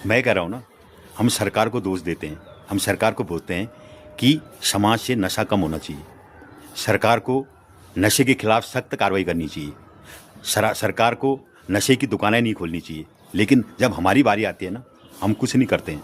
मैं कह रहा हूँ ना, हम सरकार को दोष देते हैं, हम सरकार को बोलते हैं कि समाज से नशा कम होना चाहिए, सरकार को नशे के खिलाफ सख्त कार्रवाई करनी चाहिए, सरकार को नशे की दुकानें नहीं खोलनी चाहिए। लेकिन जब हमारी बारी आती है ना, हम कुछ नहीं करते हैं।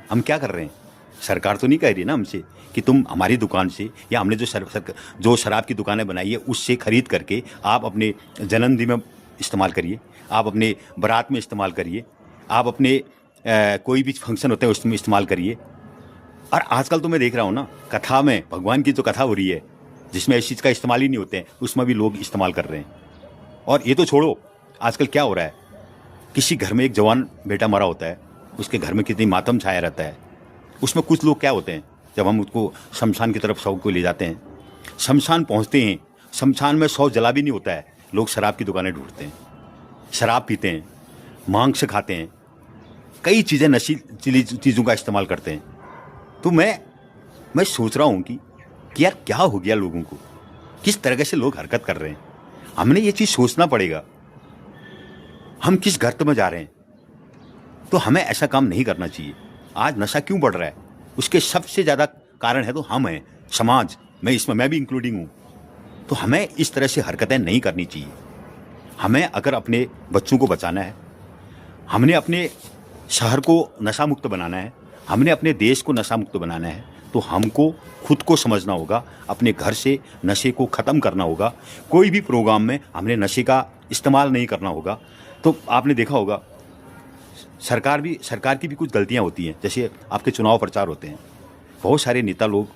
हम क्या कर रहे हैं? सरकार तो नहीं कह रही ना हमसे कि तुम हमारी दुकान से या हमने जो शराब की दुकानें बनाई है उससे खरीद करके आप अपने जन्मदिन में इस्तेमाल करिए, आप अपने बारात में इस्तेमाल करिए, आप अपने कोई भी फंक्शन होते हैं उसमें इस्तेमाल करिए। और आजकल तो मैं देख रहा हूँ ना, कथा में भगवान की जो कथा हो रही है जिसमें इस चीज़ का इस्तेमाल ही नहीं होते हैं, उसमें भी लोग इस्तेमाल कर रहे हैं। और ये तो छोड़ो, आजकल क्या हो रहा है, किसी घर में एक जवान बेटा मरा होता है, उसके घर में कितनी मातम छाया रहता है। उसमें कुछ लोग क्या होते हैं, जब हम उसको शमशान की तरफ शव को ले जाते हैं, शमशान पहुंचते हैं, शमशान में शव जला भी नहीं होता है, लोग शराब की दुकानें ढूंढते हैं, शराब पीते हैं, मांस खाते हैं, कई चीज़ें नशीली चीज़ों का इस्तेमाल करते हैं। तो मैं सोच रहा हूँ कि यार क्या हो गया लोगों को, किस तरह से लोग हरकत कर रहे हैं। हमने ये चीज़ सोचना पड़ेगा, हम किस गर्त में जा रहे हैं। तो हमें ऐसा काम नहीं करना चाहिए। आज नशा क्यों बढ़ रहा है, उसके सबसे ज़्यादा कारण है तो हम हैं, समाज, मैं भी इंक्लूडिंग हूँ। तो हमें इस तरह से हरकतें नहीं करनी चाहिए। हमें अगर अपने बच्चों को बचाना है, हमने अपने शहर को नशा मुक्त बनाना है, हमने अपने देश को नशा मुक्त बनाना है, तो हमको खुद को समझना होगा, अपने घर से नशे को ख़त्म करना होगा। कोई भी प्रोग्राम में हमने नशे का इस्तेमाल नहीं करना होगा। तो आपने देखा होगा सरकार की भी कुछ गलतियां होती हैं। जैसे आपके चुनाव प्रचार होते हैं, बहुत सारे नेता लोग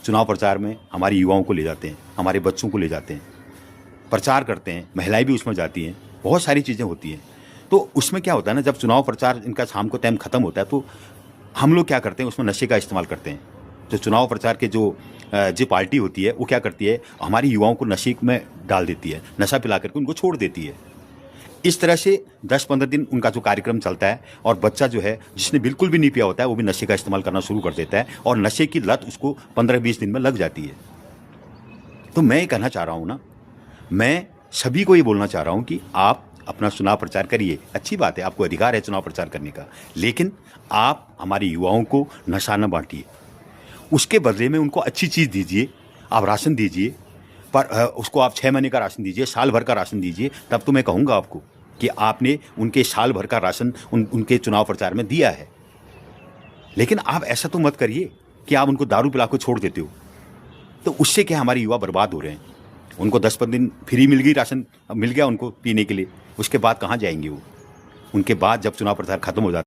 चुनाव प्रचार में हमारे युवाओं को ले जाते हैं, हमारे बच्चों को ले जाते हैं, प्रचार करते हैं, महिलाएं भी उसमें जाती हैं, बहुत सारी चीज़ें होती हैं। तो उसमें क्या होता है ना, जब चुनाव प्रचार इनका शाम को टाइम ख़त्म होता है तो हम लोग क्या करते हैं, उसमें नशे का इस्तेमाल करते हैं। तो चुनाव प्रचार के जो पार्टी होती है वो क्या करती है, हमारी युवाओं को नशे में डाल देती है, नशा पिला करके उनको छोड़ देती है। इस तरह से 10-15 दिन उनका जो कार्यक्रम चलता है और बच्चा जो है जिसने बिल्कुल भी नहीं पिया होता है वो भी नशे का इस्तेमाल करना शुरू कर देता है और नशे की लत उसको 15-20 दिन में लग जाती है। तो मैं ये कहना चाह रहा हूँ ना, मैं सभी को ये बोलना चाह रहा हूँ कि आप अपना चुनाव प्रचार करिए, अच्छी बात है, आपको अधिकार है चुनाव प्रचार करने का, लेकिन आप हमारे युवाओं को नशा न बांटिए। उसके बदले में उनको अच्छी चीज़ दीजिए, आप राशन दीजिए, पर उसको आप 6 महीने का राशन दीजिए, साल भर का राशन दीजिए। तब तो मैं कहूँगा आपको कि आपने उनके साल भर का राशन उनके चुनाव प्रचार में दिया है। लेकिन आप ऐसा तो मत करिए कि आप उनको दारू पिला कर छोड़ देते हो। तो उससे क्या हमारे युवा बर्बाद हो रहे हैं। उनको 10-15 दिन फ्री मिल गई, राशन मिल गया उनको पीने के लिए, उसके बाद कहाँ जाएंगे वो? उनके बाद जब चुनाव प्रचार खत्म हो जाता है